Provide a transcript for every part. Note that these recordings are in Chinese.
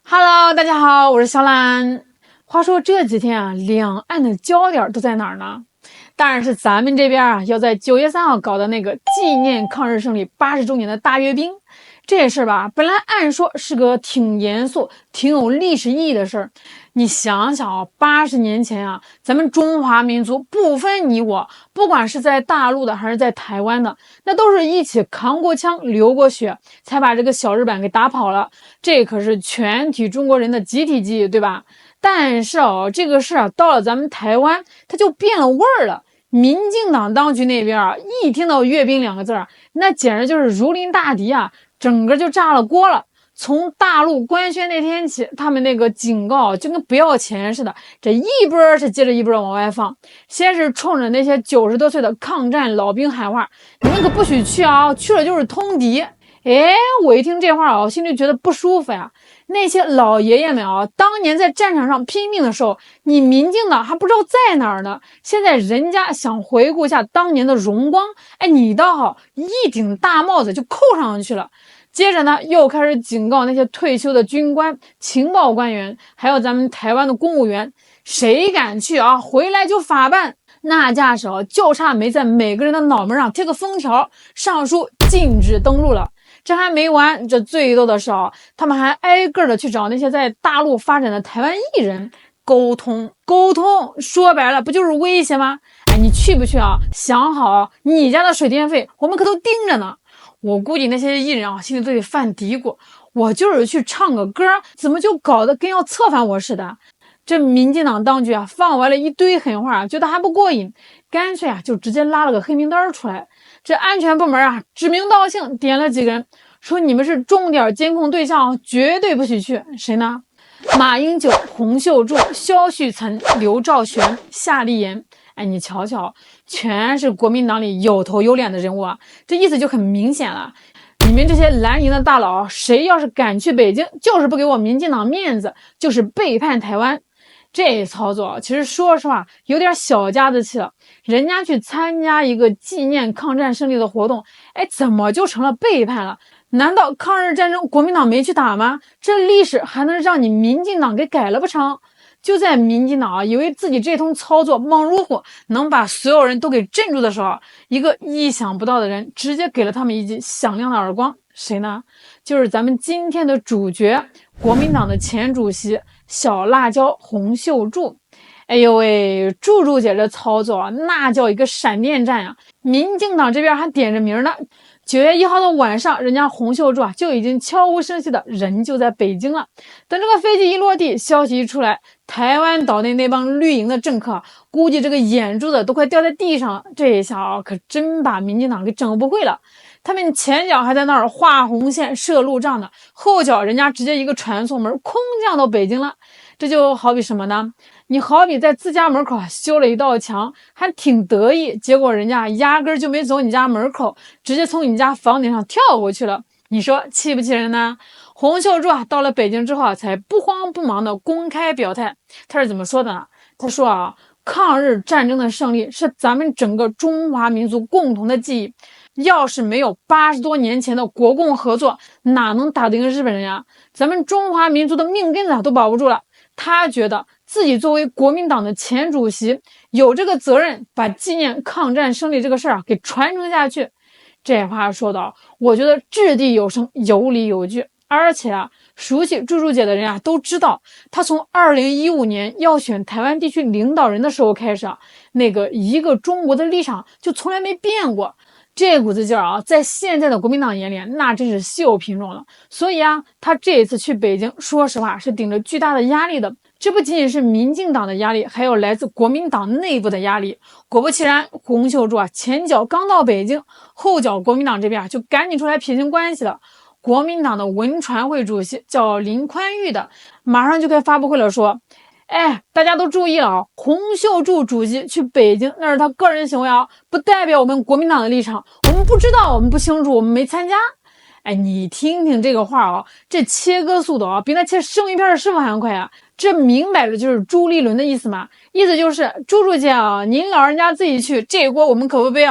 Hello，大家好，我是小兰。话说这几天啊，两岸的焦点都在哪儿呢？当然是咱们这边啊，要在9月3号搞的那个纪念抗日胜利80周年的大阅兵。这事儿吧，本来按说是个挺严肃、挺有历史意义的事儿。你想想啊，80年前啊，咱们中华民族不分你我，不管是在大陆的还是在台湾的，那都是一起扛过枪、流过血，才把这个小日本给打跑了。这可是全体中国人的集体记忆，对吧？但是这个事啊，到了咱们台湾，它就变了味儿了。民进党当局那边啊，一听到阅兵2个字啊，那简直就是如临大敌啊，整个就炸了锅了。从大陆官宣那天起，他们那个警告就跟不要钱似的，这一波是接着一波往外放。先是冲着那些90多岁的抗战老兵喊话：“你们可不许去啊，去了就是通敌。”哎，我一听这话我心里觉得不舒服呀。那些老爷爷们啊，当年在战场上拼命的时候，你民进党还不知道在哪儿呢。现在人家想回顾一下当年的荣光，哎，你倒好，一顶大帽子就扣上去了。接着呢，又开始警告那些退休的军官、情报官员，还有咱们台湾的公务员，谁敢去啊，回来就法办。那架势就差没在每个人的脑门上贴个封条，上书禁止登陆了。这还没完，这最逗的是他们还挨个的去找那些在大陆发展的台湾艺人沟通，说白了不就是威胁吗？哎，你去不去啊？想好你家的水电费我们可都盯着呢。我估计那些艺人心里都得犯嘀咕，我就是去唱个歌，怎么就搞得跟要策反我似的？这民进党当局放完了一堆狠话，觉得还不过瘾，干脆就直接拉了个黑名单出来。这安全部门指名道姓点了几个人，说你们是重点监控对象，绝对不许去。谁呢？马英九、洪秀柱、萧旭岑、刘兆玄、夏立言。哎，你瞧瞧，全是国民党里有头有脸的人物啊，这意思就很明显了。你们这些蓝营的大佬，谁要是敢去北京，就是不给我民进党面子，就是背叛台湾。这操作其实说实话有点小家子气了，人家去参加一个纪念抗战胜利的活动，哎，怎么就成了背叛了？难道抗日战争国民党没去打吗？这历史还能让你民进党给改了不成？就在民进党以为自己这通操作猛如虎，能把所有人都给镇住的时候，一个意想不到的人直接给了他们一记响亮的耳光。谁呢？就是咱们今天的主角，国民党的前主席小辣椒洪秀柱。哎呦喂，柱姐这操作那叫一个闪电战呀！民进党这边还点着名呢。9月1号的晚上，人家洪秀柱就已经悄无声息的人就在北京了。等这个飞机一落地，消息一出来，台湾岛内那帮绿营的政客估计这个眼珠子都快掉在地上了。这一下可真把民进党给整不会了。他们前脚还在那儿画红线设路障呢，后脚人家直接一个传送门空降到北京了。这就好比什么呢？你好比在自家门口修了一道墙，还挺得意，结果人家压根就没走你家门口，直接从你家房顶上跳过去了。你说气不气人呢？洪秀柱到了北京之后才不慌不忙的公开表态。他是怎么说的呢？他说抗日战争的胜利是咱们整个中华民族共同的记忆，要是没有80多年前的国共合作，哪能打得赢日本人呀？咱们中华民族的命根子都保不住了。他觉得自己作为国民党的前主席，有这个责任把纪念抗战胜利这个事儿给传承下去。这话说的，我觉得掷地有声，有理有据。而且熟悉柱姐的人都知道，他从2015年要选台湾地区领导人的时候开始那个一个中国的立场就从来没变过。这股子劲儿在现在的国民党眼里那真是稀有品种了。所以他这一次去北京，说实话是顶着巨大的压力的。这不仅仅是民进党的压力，还有来自国民党内部的压力。果不其然，洪秀柱前脚刚到北京，后脚国民党这边就赶紧出来撇清关系了。国民党的文传会主席叫林宽裕的，马上就开发布会了，说：“哎，大家都注意了洪秀柱主席去北京那是他个人行为不代表我们国民党的立场。我们不知道，我们不清楚，我们没参加。”哎，你听听这个话这切割速度比那切生鱼片的师傅还快这明摆着就是朱立伦的意思嘛，意思就是朱姐您老人家自己去，这锅我们可不背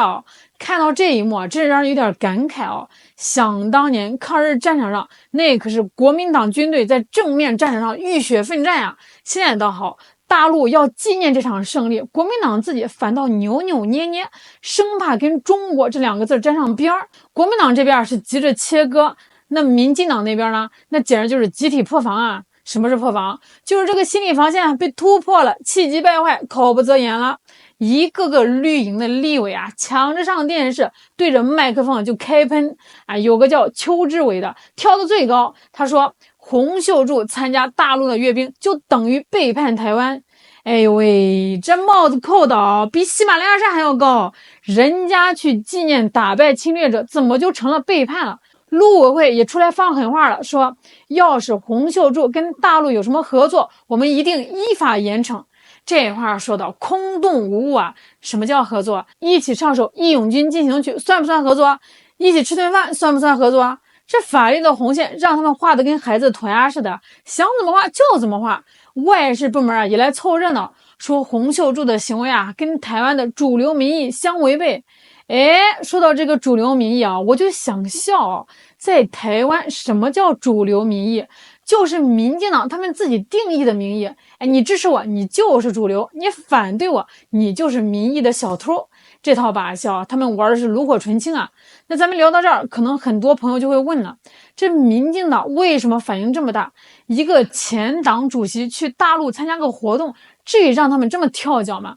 看到这一幕真是让人有点感慨想当年抗日战场上，那可是国民党军队在正面战场上浴血奋战呀。现在倒好，大陆要纪念这场胜利，国民党自己反倒扭扭捏捏，生怕跟中国这两个字沾上边儿。国民党这边是急着切割，那民进党那边呢，那简直就是集体破防啊！什么是破防？就是这个心理防线被突破了，气急败坏，口不择言了。一个个绿营的立委啊，抢着上电视，对着麦克风就开喷啊！有个叫邱志伟的跳得最高，他说洪秀柱参加大陆的阅兵就等于背叛台湾。哎呦喂，这帽子扣的比喜马拉雅山还要高，人家去纪念打败侵略者，怎么就成了背叛了？陆委会也出来放狠话了，说要是洪秀柱跟大陆有什么合作，我们一定依法严惩。这话说到空洞无物啊！什么叫合作？一起唱首《义勇军进行曲》算不算合作？一起吃顿饭算不算合作？这法律的红线让他们画的跟孩子涂鸦似的，想怎么画就怎么画。外事部门啊也来凑热闹，说洪秀柱的行为啊跟台湾的主流民意相违背。哎，说到这个主流民意啊，我就想笑啊，在台湾什么叫主流民意？就是民进党他们自己定义的民意。哎，你支持我，你就是主流；你反对我，你就是民意的小偷。这套把戏啊，他们玩的是炉火纯青啊。那咱们聊到这儿，可能很多朋友就会问了：这民进党为什么反应这么大？一个前党主席去大陆参加个活动，至于让他们这么跳脚吗？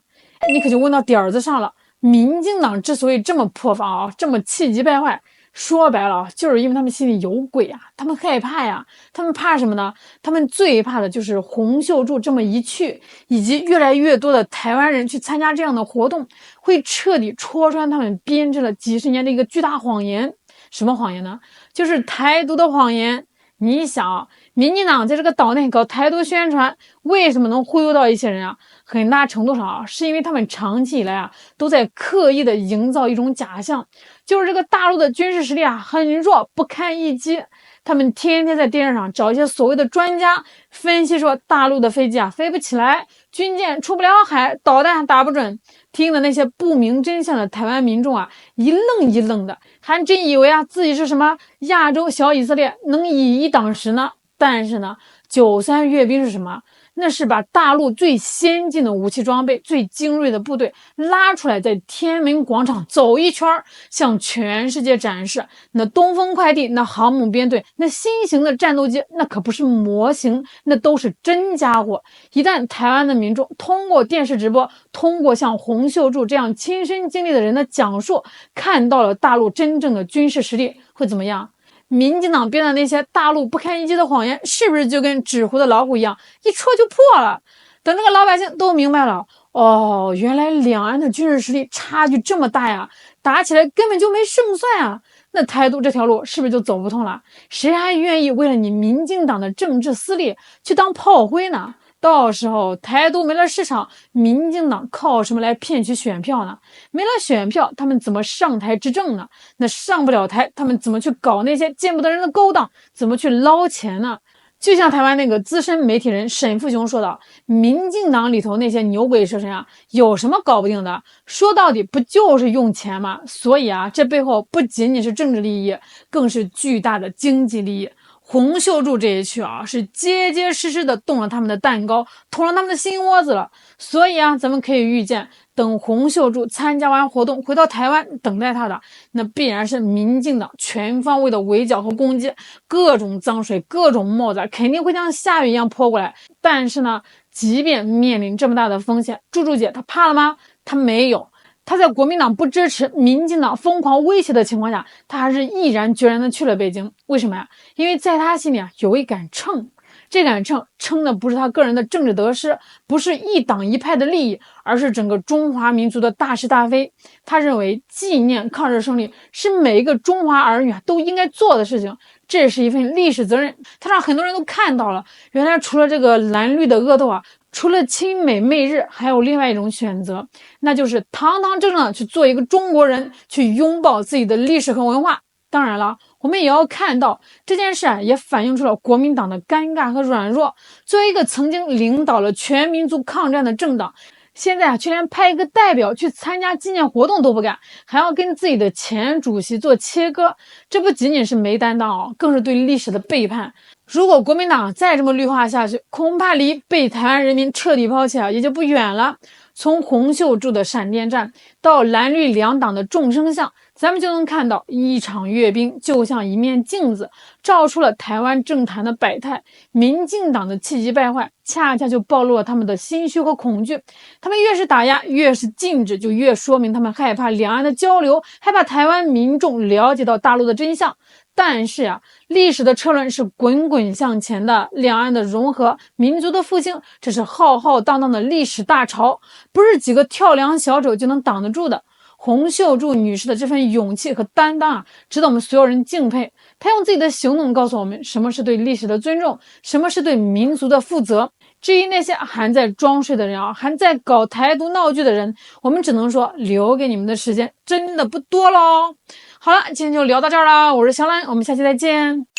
你可就问到点子上了。民进党之所以这么破防啊，这么气急败坏，说白了就是因为他们心里有鬼啊，他们害怕呀。他们怕什么呢？他们最怕的就是洪秀柱这么一去，以及越来越多的台湾人去参加这样的活动，会彻底戳穿他们编织了几十年的一个巨大谎言。什么谎言呢？就是台独的谎言。你想，民进党在这个岛内搞台独宣传，为什么能忽悠到一些人啊？很大程度上啊，是因为他们长期以来啊，都在刻意的营造一种假象，就是这个大陆的军事实力啊很弱，不堪一击。他们天天在电视上找一些所谓的专家分析说，大陆的飞机啊飞不起来，军舰出不了海，导弹打不准。听的那些不明真相的台湾民众啊，一愣一愣的，还真以为啊自己是什么亚洲小以色列，能以一挡十呢。但是呢，93阅兵是什么？那是把大陆最先进的武器装备、最精锐的部队拉出来，在天安门广场走一圈，向全世界展示。那东风快递、那航母编队、那新型的战斗机，那可不是模型，那都是真家伙。一旦台湾的民众通过电视直播，通过像洪秀柱这样亲身经历的人的讲述，看到了大陆真正的军事实力，会怎么样？民进党编的那些大陆不堪一击的谎言，是不是就跟纸糊的老虎一样，一戳就破了？等那个老百姓都明白了，哦，原来两岸的军事实力差距这么大呀，打起来根本就没胜算啊！那台独这条路是不是就走不通了？谁还愿意为了你民进党的政治私利去当炮灰呢？到时候台独没了市场，民进党靠什么来骗取选票呢？没了选票，他们怎么上台执政呢？那上不了台，他们怎么去搞那些见不得人的勾当？怎么去捞钱呢？就像台湾那个资深媒体人沈富雄说道：“民进党里头那些牛鬼蛇神啊，有什么搞不定的？说到底不就是用钱吗？所以啊，这背后不仅仅是政治利益，更是巨大的经济利益。”洪秀柱这一去啊，是结结实实的动了他们的蛋糕，捅了他们的心窝子了。所以啊，咱们可以预见，等洪秀柱参加完活动回到台湾，等待他的那必然是民进党全方位的围剿和攻击，各种脏水、各种帽子肯定会像下雨一样泼过来。但是呢，即便面临这么大的风险，柱姐她怕了吗？她没有。他在国民党不支持、民进党疯狂威胁的情况下，他还是毅然决然的去了北京。为什么呀？因为在他心里啊有一杆秤，这杆秤称的不是他个人的政治得失，不是一党一派的利益，而是整个中华民族的大是大非。他认为纪念抗日胜利是每一个中华儿女都应该做的事情，这是一份历史责任。他让很多人都看到了，原来除了这个蓝绿的恶斗啊，除了亲美媚日，还有另外一种选择，那就是堂堂正正的去做一个中国人，去拥抱自己的历史和文化。当然了，我们也要看到这件事啊，也反映出了国民党的尴尬和软弱。作为一个曾经领导了全民族抗战的政党，现在却连派一个代表去参加纪念活动都不敢，还要跟自己的前主席做切割，这不仅仅是没担当更是对历史的背叛。如果国民党再这么绿化下去，恐怕离被台湾人民彻底抛弃也就不远了。从洪秀柱的闪电战到蓝绿两党的众生相，咱们就能看到一场阅兵就像一面镜子，照出了台湾政坛的百态。民进党的气急败坏，恰恰就暴露了他们的心虚和恐惧。他们越是打压，越是禁止，就越说明他们害怕两岸的交流，害怕台湾民众了解到大陆的真相。但是历史的车轮是滚滚向前的，两岸的融合，民族的复兴，这是浩浩荡荡的历史大潮，不是几个跳梁小丑就能挡得住的。洪秀柱女士的这份勇气和担当值得我们所有人敬佩。她用自己的行动告诉我们，什么是对历史的尊重，什么是对民族的负责。至于那些还在装睡的人还在搞台独闹剧的人，我们只能说留给你们的时间真的不多喽。好了，今天就聊到这儿了，我是小兰，我们下期再见。